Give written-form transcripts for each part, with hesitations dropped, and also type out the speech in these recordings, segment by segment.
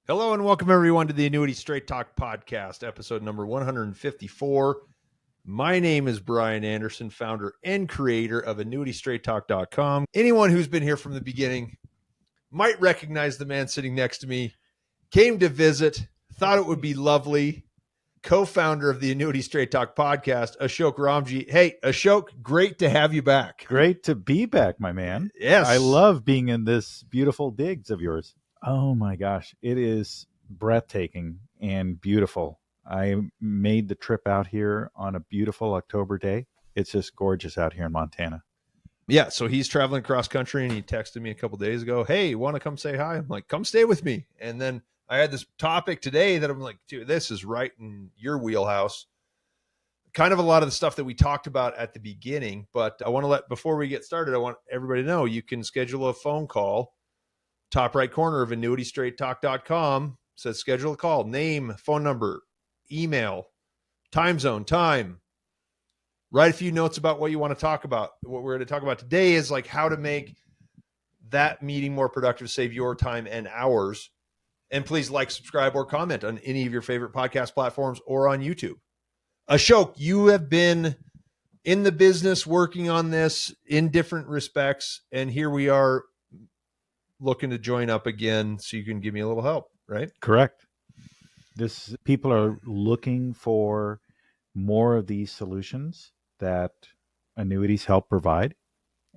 Hello and welcome everyone to the Annuity Straight Talk podcast, episode number 154. My name is Brian Anderson, founder and creator of annuitystraighttalk.com. Anyone who's been here from the beginning might recognize the man sitting next to me, came to visit, thought it would be lovely. Co-founder of the Annuity Straight Talk podcast, Ashok Ramji. Hey, Ashok, great to have you back. Great to be back, my man. Yes. I love being in this beautiful digs of yours. Oh my gosh, it is breathtaking and beautiful. I made the trip out here on a beautiful October day. It's just gorgeous out here in Montana. Yeah, so he's traveling cross country and he texted me a couple days ago, hey, want to come say hi? I'm like, come stay with me. And then I had this topic today that I'm like, dude, this is right in your wheelhouse. Kind of a lot of the stuff that we talked about at the beginning, but I want to before we get started, I want everybody to know you can schedule a phone call. Top right corner of annuitystraighttalk.com says schedule a call, name, phone number, email, time zone, time. Write a few notes about what you want to talk about. What we're going to talk about today is like how to make that meeting more productive, save your time and hours. And please like, subscribe, or comment on any of your favorite podcast platforms or on YouTube. Ashok, you have been in the business working on this in different respects, and here we are looking to join up again so you can give me a little help, right? Correct. People are looking for more of these solutions that annuities help provide.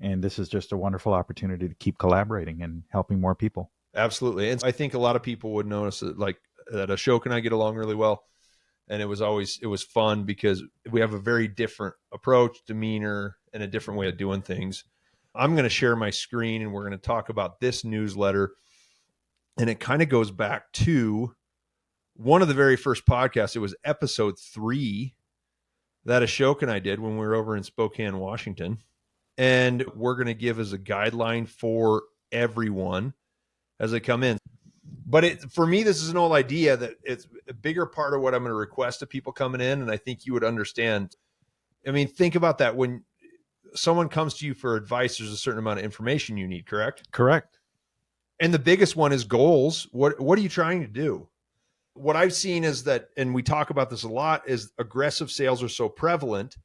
And this is just a wonderful opportunity to keep collaborating and helping more people. Absolutely. And I think a lot of people would notice that, like, that Ashok and I get along really well. And it was fun because we have a very different approach, demeanor, and a different way of doing things. I'm going to share my screen and we're going to talk about this newsletter. And it kind of goes back to one of the very first podcasts. It was episode 3 that Ashok and I did when we were over in Spokane, Washington. And we're going to give as a guideline for everyone as they come in. But for me, this is an old idea that it's a bigger part of what I'm going to request of people coming in. And I think you would understand. I mean, think about that. When someone comes to you for advice, there's a certain amount of information you need, correct? Correct. And the biggest one is goals. What are you trying to do? What I've seen is that, and we talk about this a lot, is aggressive sales are so prevalent.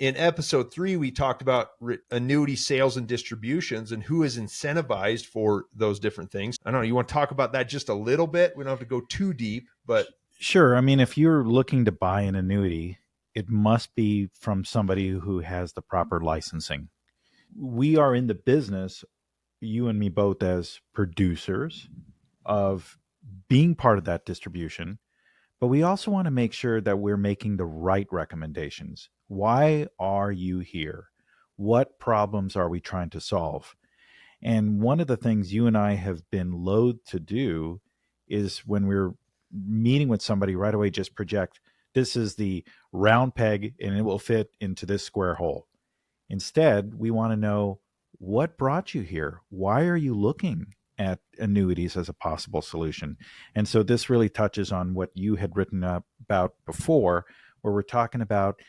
In episode 3, we talked about annuity sales and distributions and who is incentivized for those different things. I don't know. You want to talk about that just a little bit? We don't have to go too deep, but. Sure. I mean, if you're looking to buy an annuity, it must be from somebody who has the proper licensing. We are in the business, you and me both, as producers, of being part of that distribution, but we also want to make sure that we're making the right recommendations. Why are you here? What problems are we trying to solve? And one of the things you and I have been loath to do is when we're meeting with somebody right away, just project, this is the round peg and it will fit into this square hole. Instead, we want to know, what brought you here? Why are you looking at annuities as a possible solution? And so this really touches on what you had written about before, where we're talking about,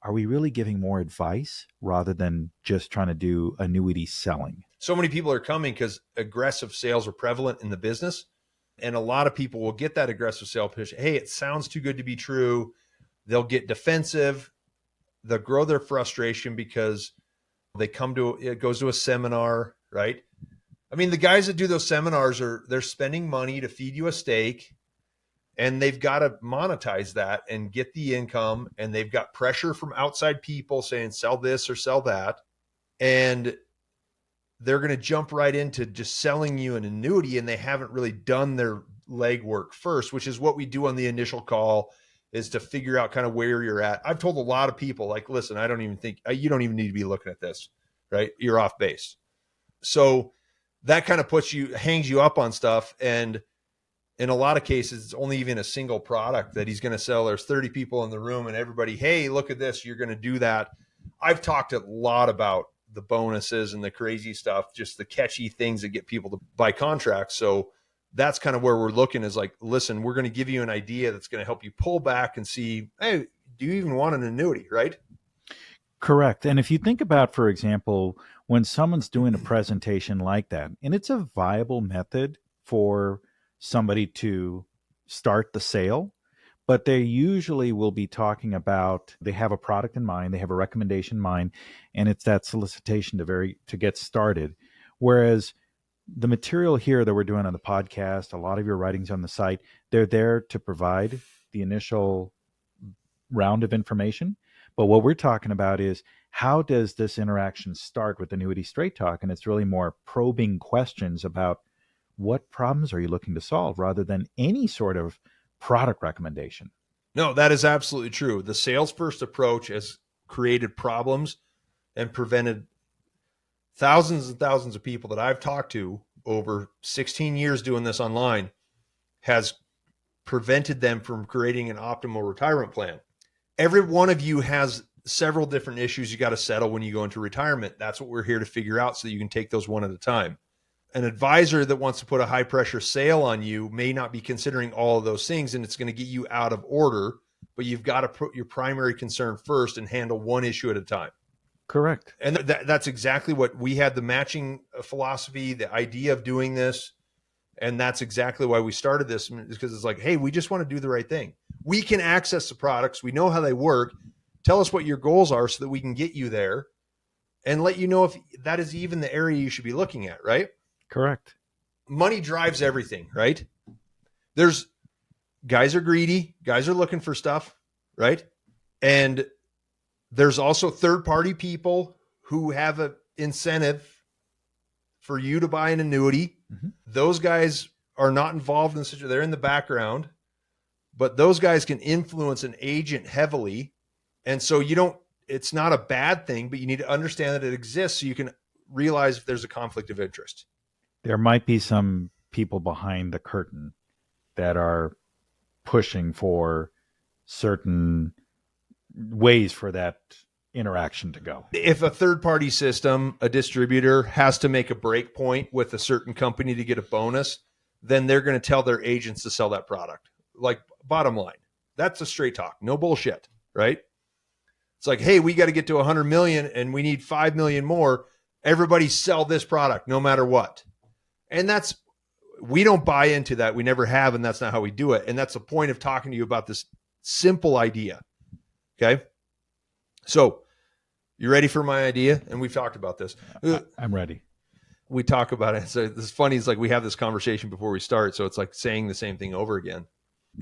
are we really giving more advice rather than just trying to do annuity selling? So many people are coming because aggressive sales are prevalent in the business. And a lot of people will get that aggressive sale pitch. Hey, it sounds too good to be true. They'll get defensive. They'll grow their frustration because it goes to a seminar, right? I mean, the guys that do those seminars they're spending money to feed you a steak, and they've got to monetize that and get the income. And they've got pressure from outside people saying, sell this or sell that. And they're going to jump right into just selling you an annuity, and they haven't really done their legwork first, which is what we do on the initial call, is to figure out kind of where you're at. I've told a lot of people, like, listen, I don't even think you don't even need to be looking at this, right? You're off base. So that kind of hangs you up on stuff. And in a lot of cases, it's only even a single product that he's going to sell. There's 30 people in the room and everybody, hey, look at this. You're going to do that. I've talked a lot about the bonuses and the crazy stuff, just the catchy things that get people to buy contracts. So that's kind of where we're looking, is like, listen, we're going to give you an idea that's going to help you pull back and see, hey, do you even want an annuity, right? Correct. And if you think about, for example, when someone's doing a presentation like that, and it's a viable method for somebody to start the sale, but they usually will be talking about, they have a product in mind, they have a recommendation in mind, and it's that solicitation to get started. Whereas the material here that we're doing on the podcast, a lot of your writings on the site, they're there to provide the initial round of information. But what we're talking about is, how does this interaction start with Annuity Straight Talk? And it's really more probing questions about what problems are you looking to solve, rather than any sort of product recommendation. No, that is absolutely true. The sales first approach has created problems and prevented thousands and thousands of people that I've talked to over 16 years doing this online, has prevented them from creating an optimal retirement plan. Every one of you has several different issues you got to settle when you go into retirement. That's what we're here to figure out, so that you can take those one at a time. An advisor that wants to put a high pressure sale on you may not be considering all of those things, and it's going to get you out of order, but you've got to put your primary concern first and handle one issue at a time. Correct. And that's exactly what we had, the matching philosophy, the idea of doing this. And that's exactly why we started this, because it's like, hey, we just want to do the right thing. We can access the products. We know how they work. Tell us what your goals are so that we can get you there and let you know if that is even the area you should be looking at, right? Correct. Money drives everything, right? There's guys are greedy, guys are looking for stuff, right? And there's also third-party people who have an incentive for you to buy an annuity. Mm-hmm. Those guys are not involved in the situation. They're in the background, but those guys can influence an agent heavily. And so it's not a bad thing, but you need to understand that it exists so you can realize if there's a conflict of interest. There might be some people behind the curtain that are pushing for certain ways for that interaction to go. If a third-party system, a distributor, has to make a break point with a certain company to get a bonus, then they're going to tell their agents to sell that product. Like, bottom line, that's a straight talk, no bullshit, right? It's like, hey, we got to get to 100 million and we need 5 million more. Everybody sell this product no matter what. And we don't buy into that. We never have, and that's not how we do it. And that's the point of talking to you about this simple idea. Okay? So, you ready for my idea? And we've talked about this. I'm ready. We talk about it. So it's funny. It's like we have this conversation before we start. So it's like saying the same thing over again.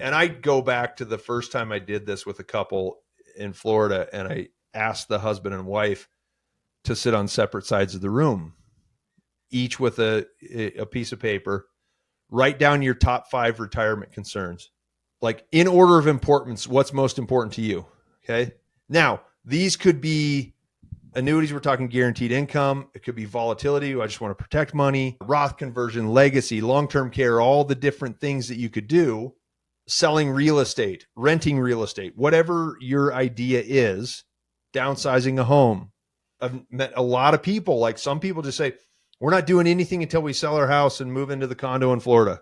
And I go back to the first time I did this with a couple in Florida, and I asked the husband and wife to sit on separate sides of the room, each with a piece of paper. Write down your top 5 retirement concerns, like in order of importance. What's most important to you? Okay. Now, these could be annuities. We're talking guaranteed income. It could be volatility. I just want to protect money, Roth conversion, legacy, long-term care, all the different things that you could do, selling real estate, renting real estate, whatever your idea is, downsizing a home. I've met a lot of people, like some people just say, we're not doing anything until we sell our house and move into the condo in Florida.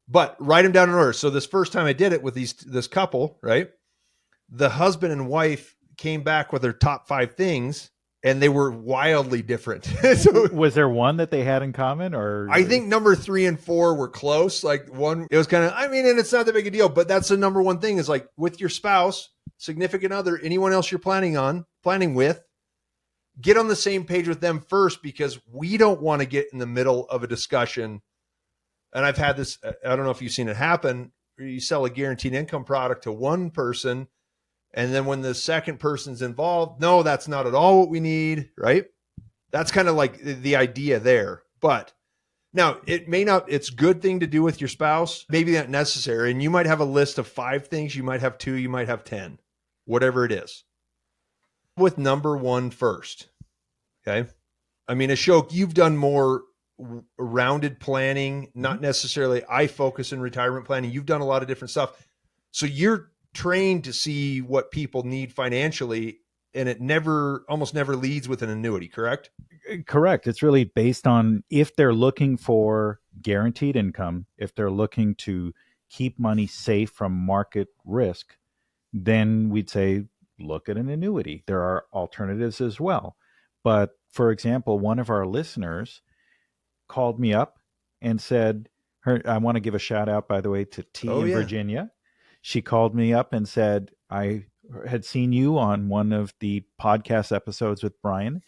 But write them down in order. So this first time I did it with this couple, right? The husband and wife came back with their top 5 things, and they were wildly different. So, was there one that they had in common, or? I think number 3 and 4 were close. Like one, it was kind of, and it's not that big a deal, but that's the number one thing is like with your spouse, significant other, anyone else you're planning with, get on the same page with them first, because we don't want to get in the middle of a discussion. And I've had this, I don't know if you've seen it happen. You sell a guaranteed income product to one person, and then when the second person's involved, no, that's not at all what we need, right? That's kind of like the idea there. But now it may not, it's a good thing to do with your spouse, maybe not necessary. And you might have a list of 5 things, you might have 2, you might have 10, whatever it is. With number 1 first. Okay. Ashok, you've done more rounded planning, not necessarily I focus in retirement planning. You've done a lot of different stuff. So you're trained to see what people need financially, and it almost never leads with an annuity, correct? Correct. It's really based on if they're looking for guaranteed income, if they're looking to keep money safe from market risk, then we'd say, look at an annuity. There are alternatives as well. But for example, one of our listeners called me up and said I want to give a shout out, by the way, to T Oh in yeah. Virginia. She called me up and said, I had seen you on one of the podcast episodes with Brian,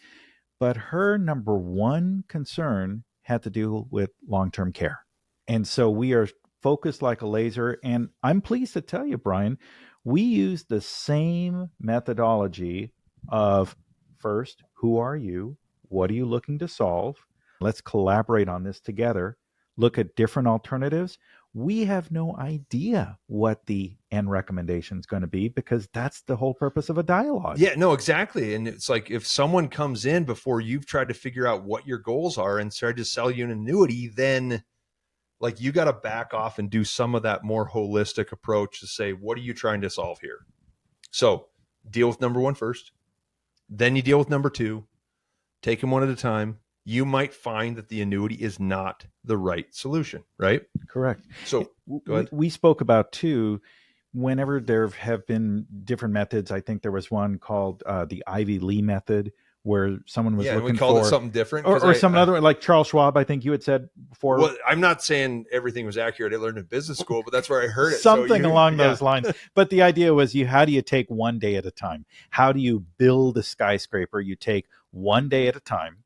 but her number one concern had to do with long term care. And so we are focused like a laser. And I'm pleased to tell you, Brian, we use the same methodology of first, who are you? What are you looking to solve? Let's collaborate on this together. Look at different alternatives. We have no idea what the end recommendation is going to be because that's the whole purpose of a dialogue. Yeah, no, exactly. And it's like if someone comes in before you've tried to figure out what your goals are and tried to sell you an annuity, then like you got to back off and do some of that more holistic approach to say, what are you trying to solve here? So deal with number one first, then you deal with number two, take them one at a time. You might find that the annuity is not the right solution, right? Correct. So go ahead. We spoke about too, whenever there have been different methods. I think there was one called the Ivy Lee method, where someone was Yeah, and we looking called it for, something different because or some other, like Charles Schwab, I think you had said before. well, I'm not saying everything was accurate. I learned in business school, but that's where I heard it. Something along those lines. But the idea was, how do you take one day at a time? How do you build a skyscraper? You take one day at a time.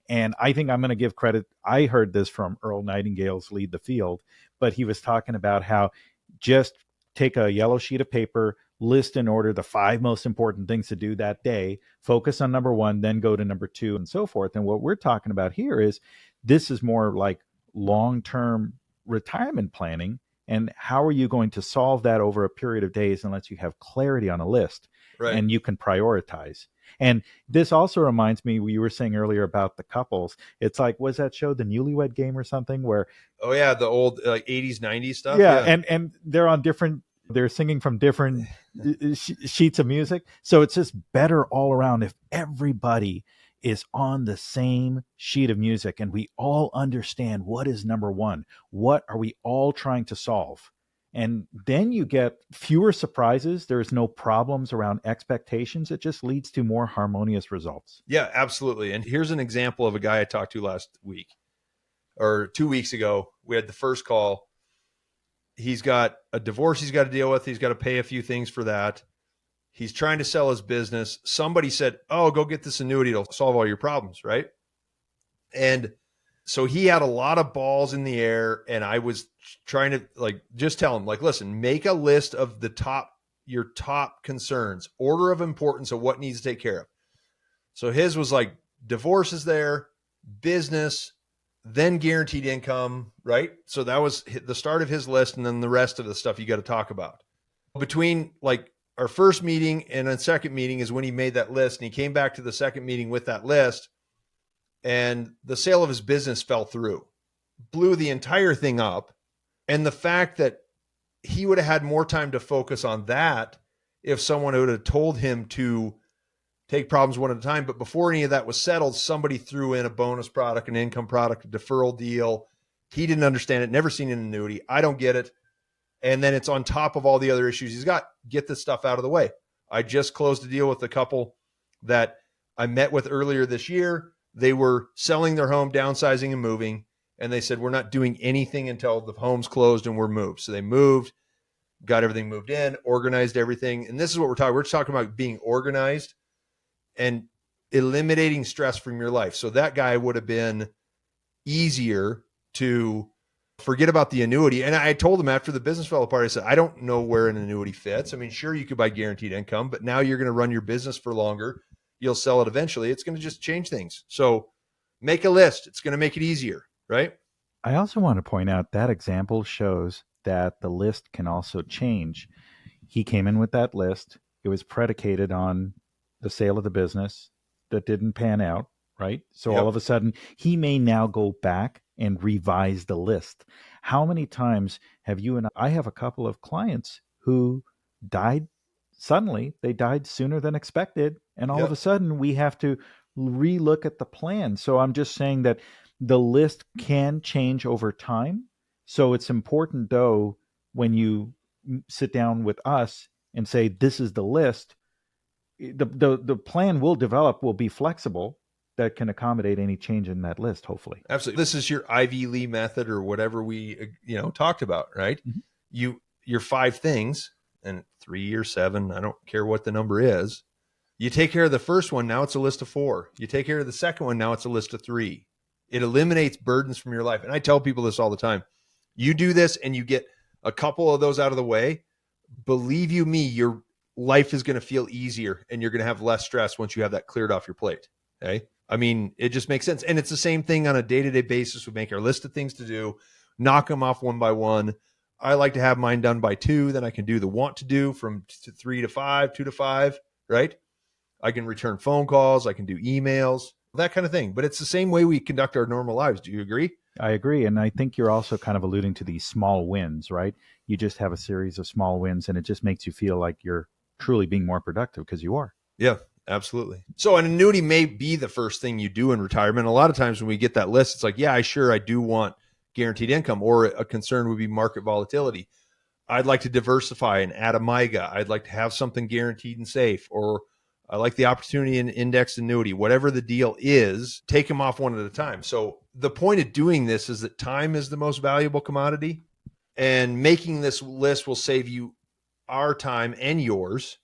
And I think I'm going to give credit. I heard this from Earl Nightingale's Lead the Field, but he was talking about how just take a yellow sheet of paper, list in order the 5 most important things to do that day, focus on number one, then go to number two, and so forth. And what we're talking about here is this is more like long-term retirement planning. And how are you going to solve that over a period of days unless you have clarity on a list, Right. and you can prioritize? And this also reminds me, you were saying earlier about the couples. It's like, was that show the Newlywed Game or something, where Oh yeah, the old like 80s, 90s stuff. yeah, and they're on different, they're singing from different sheets of music. So it's just better all around if everybody is on the same sheet of music and we all understand what is number one. What are we all trying to solve? And then you get fewer surprises. There's no problems around expectations. It just leads to more harmonious results. Yeah, absolutely. And here's an example of a guy I talked to last week or 2 weeks ago. We had the first call. He's got a divorce he's got to deal with. He's got to pay a few things for that. He's trying to sell his business. Somebody said, oh, go get this annuity. It'll solve all your problems, right? And so he had a lot of balls in the air. And I was trying to like just tell him, like, listen, make a list of your top concerns, order of importance of what needs to take care of. So his was like divorce is there, business, then guaranteed income, right? So that was the start of his list. And then the rest of the stuff you got to talk about. Between like our first meeting and a second meeting is when he made that list. And he came back to the second meeting with that list. And the sale of his business fell through, blew the entire thing up. And the fact that he would have had more time to focus on that if someone would have told him to take problems one at a time. But before any of that was settled, somebody threw in a bonus product, an income product, a deferral deal. He didn't understand it, never seen an annuity. I don't get it. And then it's on top of all the other issues he's got. Get this stuff out of the way. I just closed a deal with a couple that I met with earlier this year. They were selling their home, downsizing and moving. And they said, we're not doing anything until the home's closed and we're moved. So they moved, got everything moved in, organized everything. And this is what we're talking. We're just talking about being organized and eliminating stress from your life. So that guy would have been easier to forget about the annuity. And I told him after the business fell apart, I said, I don't know where an annuity fits. I mean, sure, you could buy guaranteed income, but now you're going to run your business for longer. You'll sell it eventually. It's going to just change things. So make a list. It's going to make it easier, right? I also want to point out that example shows that the list can also change. He came in with that list. It was predicated on the sale of the business that didn't pan out, right? So all of a sudden, he may now go back and revise the list. How many times have you and I have a couple of clients who died suddenly? They died sooner than expected. And all of a sudden, we have to relook at the plan. So I'm just saying that the list can change over time. So it's important, though, when you sit down with us and say, this is the list, the plan will develop, will be flexible. that can accommodate any change in that list, hopefully. Absolutely. This is your Ivy Lee method or whatever we, talked about, right? Mm-hmm. Your 5 things, and 3 or 7, I don't care what the number is. You take care of the first one, now it's a list of 4. You take care of the second one, now it's a list of 3. It eliminates burdens from your life. And I tell people this all the time. You do this and you get a couple of those out of the way, believe you me, your life is going to feel easier and you're going to have less stress once you have that cleared off your plate. Okay. I mean, it just makes sense. And it's the same thing on a day-to-day basis. We make our list of things to do, knock them off one by one. I like to have mine done by 2. Then I can do the want to do from 3 to 5, 2 to 5, right? I can return phone calls. I can do emails, that kind of thing. But it's the same way we conduct our normal lives. Do you agree? I agree. And I think you're also kind of alluding to these small wins, right? You just have a series of small wins and it just makes you feel like you're truly being more productive because you are. Yeah, absolutely. So an annuity may be the first thing you do in retirement. A lot of times when we get that list, it's like, yeah, I do want guaranteed income, or a concern would be market volatility. I'd like to diversify and add a MIGA. I'd like to have something guaranteed and safe, or I like the opportunity in indexed annuity. Whatever the deal is, take them off one at a time. So the point of doing this is that time is the most valuable commodity, and making this list will save you our time and yours,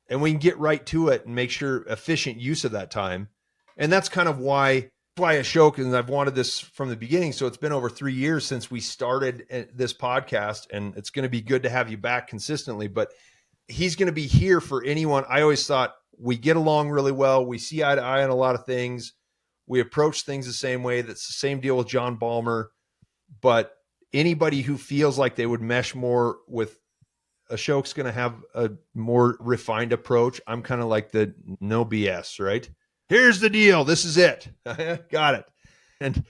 and we can get right to it and make sure efficient use of that time. And that's kind of why Ashok, and I've wanted this from the beginning. So it's been over 3 years since we started this podcast, and it's going to be good to have you back consistently, but he's going to be here for anyone. I always thought we get along really well. We see eye to eye on a lot of things. We approach things the same way. That's the same deal with John Balmer, but anybody who feels like they would mesh more with Ashok's going to have a more refined approach. I'm kind of like the no BS, right? Here's the deal. This is it. Got it. And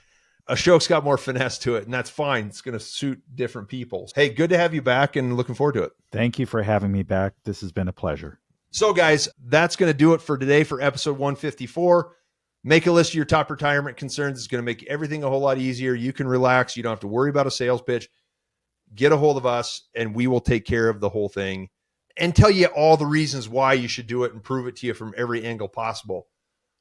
Ashok's got more finesse to it, and that's fine. It's going to suit different people. Hey, good to have you back and looking forward to it. Thank you for having me back. This has been a pleasure. So guys, that's going to do it for today for episode 154. Make a list of your top retirement concerns. It's going to make everything a whole lot easier. You can relax. You don't have to worry about a sales pitch. Get a hold of us and we will take care of the whole thing and tell you all the reasons why you should do it and prove it to you from every angle possible.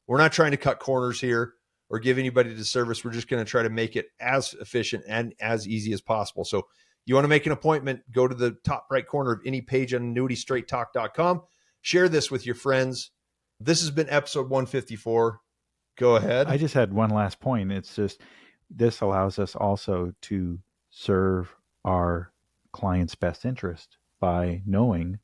We're not trying to cut corners here or give anybody disservice. We're just going to try to make it as efficient and as easy as possible. So you want to make an appointment, go to the top right corner of any page on annuitystraighttalk.com. Share this with your friends. This has been episode 154. Go ahead. I just had one last point. It's just, this allows us also to serve our client's best interest by knowing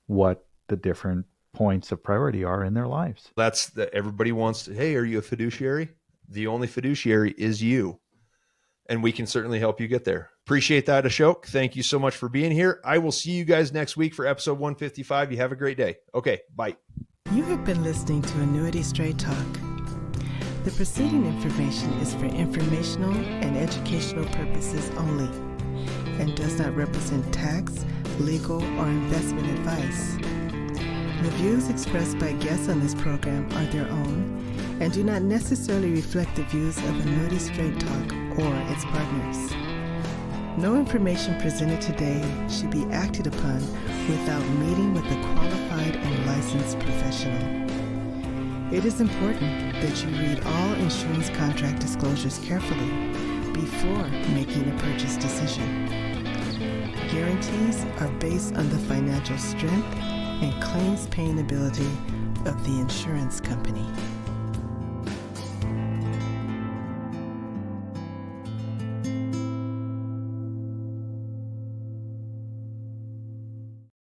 what the different points of priority are in their lives. That's everybody wants to, hey, are you a fiduciary? The only fiduciary is you. And we can certainly help you get there. Appreciate that, Ashok. Thank you so much for being here. I will see you guys next week for episode 155. You have a great day. Okay, bye. You have been listening to Annuity Straight Talk. The preceding information is for informational and educational purposes only and does not represent tax, legal, or investment advice. The views expressed by guests on this program are their own and do not necessarily reflect the views of Annuity Straight Talk or its partners. No information presented today should be acted upon without meeting with a qualified and licensed professional. It is important that you read all insurance contract disclosures carefully before making a purchase decision. Guarantees are based on the financial strength and claims paying ability of the insurance company.